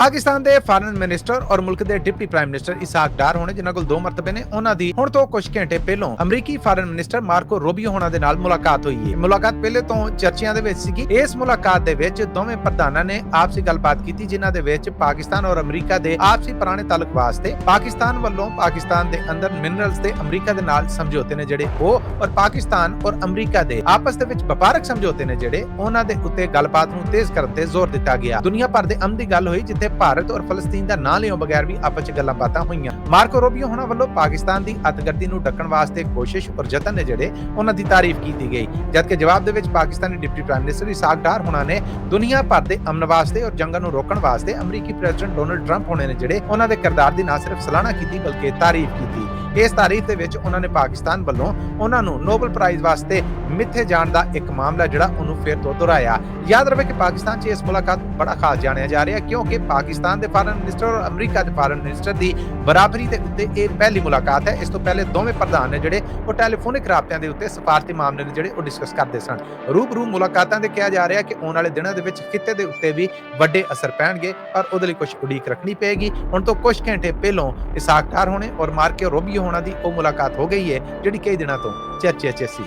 ਪਾਕਿਸਤਾਨ ਦੇ foreign minister ਔਰ ਮੁਲਕ ਦੇ ਡਿਪਟੀ ਪ੍ਰਾਈਮ ਮਿਨਿਸਟਰ ਇਸਾਕ ਡਾਰ ਹੋਣੇ ਜਿਨ੍ਹਾਂ ਕੋਲ 2 ਮਰਤਬੇ ਨੇ ਉਹਨਾਂ ਦੀ ਹੁਣ ਤੋਂ ਕੁਝ ਘੰਟੇ ਪਹਿਲਾਂ ਅਮਰੀਕੀ ਫਾਰਨ ਮਿਨਿਸਟਰ ਮਾਰਕੋ ਰੂਬੀਓ ਹੋਣਾ ਦੇ ਨਾਲ ਮੁਲਾਕਾਤ ਹੋਈ ਹੈ। ਮੁਲਾਕਾਤ ਪਹਿਲੇ ਤੋਂ ਚਰਚਿਆਂ ਦੇ ਵਿੱਚ ਸੀਗੀ। ਇਸ ਮੁਲਾਕਾਤ ਦੇ ਵਿੱਚ ਦੋਵੇਂ ਪ੍ਰਧਾਨਾਂ ਨੇ ਆਪਸੀ ਗੱਲਬਾਤ ਕੀਤੀ ਜਿਨ੍ਹਾਂ ਦੇ ਵਿੱਚ ਪਾਕਿਸਤਾਨ ਔਰ ਅਮਰੀਕਾ ਦੇ ਆਪਸੀ ਪੁਰਾਣੇ ਤਾਲੁਕ ਵਾਸਤੇ ਪਾਕਿਸਤਾਨ ਵੱਲੋਂ ਪਾਕਿਸਤਾਨ ਦੇ ਅੰਦਰ ਮਿਨਰਲਸ ਤੇ ਅਮਰੀਕਾ ਦੇ ਨਾਲ ਸਮਝੌਤੇ ਨੇ ਜਿਹੜੇ ਉਹ ਔਰ ਪਾਕਿਸਤਾਨ ਔਰ ਅਮਰੀਕਾ ਦੇ ਆਪਸ ਦੇ ਵਿੱਚ ਵਪਾਰਕ ਸਮਝੌਤੇ ਨੇ ਜਿਹੜੇ ਉਹਨਾਂ ਦੇ ਉੱਤੇ ਗੱਲਬਾਤ ਨੂੰ ਤੇਜ਼ ਕਰਨ ਤੇ ਜ਼ੋਰ ਦਿੱਤਾ ਗਿਆ। ਦੁਨੀਆ ਭਰ ਦੇ ਅਹਿਮ ਦੀ ਗੱਲ ਹੋਈ ਜਿੱਥੇ ਭਾਰਤ ਔਰ ਫਲਸਤੀਨ ਦਾ ਨਾਂ ਲਿਓ ਬਗੈਰ ਵੀ ਆਪਸ ਵਿੱਚ ਗੱਲਾਂ ਬਾਤਾਂ ਹੋਈਆਂ। ਮਾਰਕੋ ਰੂਬੀਓ ਹੋਣਾ ਵੱਲੋਂ ਪਾਕਿਸਤਾਨ ਦੀ ਅਤਿਗਰਦੀ ਨੂੰ ਢੱਕਣ ਵਾਸਤੇ ਕੋਸ਼ਿਸ਼ ਔਰ ਯਤਨ ਨੇ ਜਿਹੜੇ ਉਹਨਾਂ ਦੀ ਤਾਰੀਫ ਕੀਤੀ ਗਈ, ਜਦਕਿ ਜਵਾਬ ਦੇ ਵਿੱਚ Pakistani deputy prime minister Ishaq Dar ਹੋਣਾ ਨੇ ਦੁਨੀਆ ਭਰ ਦੇ ਅਮਨ ਵਾਸਤੇ ਔਰ ਜੰਗਾਂ ਨੂੰ ਰੋਕਣ ਵਾਸਤੇ ਅਮਰੀਕੀ ਪ੍ਰੈਜ਼ੀਡੈਂਟ ਡੋਨਲਡ ਟਰੰਪ ਹੋਣੇ ਨੇ ਜਿਹੜੇ ਉਹਨਾਂ ਦੇ ਕਿਰਦਾਰ ਦੀ ਨਾ ਸਿਰਫ ਸਲਾਹਨਾ ਕੀਤੀ ਬਲਕਿ ਤਾਰੀਫ ਕੀਤੀ। ਇਸ ਤਾਰੀਫ ਦੇ ਵਿੱਚ ਉਹਨਾਂ ਨੇ ਪਾਕਿਸਤਾਨ ਵੱਲੋਂ ਉਹਨਾਂ ਨੂੰ ਨੋਬਲ ਪ੍ਰਾਈਜ਼ ਵਾਸਤੇ ਮਿੱਥੇ ਜਾਣ ਦਾ ਇੱਕ ਮਾਮਲਾ ਜਿਹੜਾ ਉਹਨੂੰ ਫਿਰ ਤੋਂ ਦੁਹਰਾਇਆ। ਯਾਦ ਰਵੇ ਕਿ ਪਾਕਿਸਤਾਨ 'ਚ ਇਸ ਮੁਲਾਕਾਤ ਬੜਾ ਖਾਸ ਜਾਣਿਆ ਜਾ ਰਿਹਾ ਕਿਉਂਕਿ ਪਾਕਿਸਤਾਨ ਦੇ ਫਾਰਨ ਮਿਨਿਸਟਰ ਔਰ ਅਮਰੀਕਾ ਦੇ ਫਾਰਨ ਮਿਨਿਸਟਰ ਦੀ ਬਰਾਬਰੀ ਦੇ ਉੱਤੇ ਇਹ ਪਹਿਲੀ ਮੁਲਾਕਾਤ ਹੈ। ਇਸ ਤੋਂ ਪਹਿਲੇ ਦੋਵੇਂ ਪ੍ਰਧਾਨ ਨੇ ਜਿਹੜੇ ਉਹ ਟੈਲੀਫੋਨਿਕ ਰਾਬਤਿਆਂ ਦੇ ਉੱਤੇ ਸਫਾਰਤੀ ਮਾਮਲੇ ਨੇ ਜਿਹੜੇ ਉਹ ਡਿਸਕਸ ਕਰਦੇ ਸਨ। ਰੂਬਰੂ ਮੁਲਾਕਾਤਾਂ ਦੇ ਕਿਹਾ ਜਾ ਰਿਹਾ ਕਿ ਆਉਣ ਵਾਲੇ ਦਿਨਾਂ ਦੇ ਵਿੱਚ ਖਿੱਤੇ ਦੇ ਉੱਤੇ ਵੀ ਵੱਡੇ ਅਸਰ ਪੈਣਗੇ ਪਰ ਉਹਦੇ ਲਈ ਕੁਝ ਉਡੀਕ ਰੱਖਣੀ ਪਏਗੀ। ਹੁਣ ਤੋਂ ਕੁਝ ਘੰਟੇ ਪਹਿਲਾਂ ਇਸਾਕ ਡਾਰ ਹੋਣੇ ਔਰ ਮਾਰਕੋ ਰੂਬੀਓ ਹੋਣਾ ਦੀ ਉਹ ਮੁਲਾਕਾਤ ਹੋ ਗਈ ਹੈ ਜਿਹੜੀ ਕਈ ਦਿਨਾਂ ਤੋਂ ਚਰਚੇ 'ਚ ਸੀ।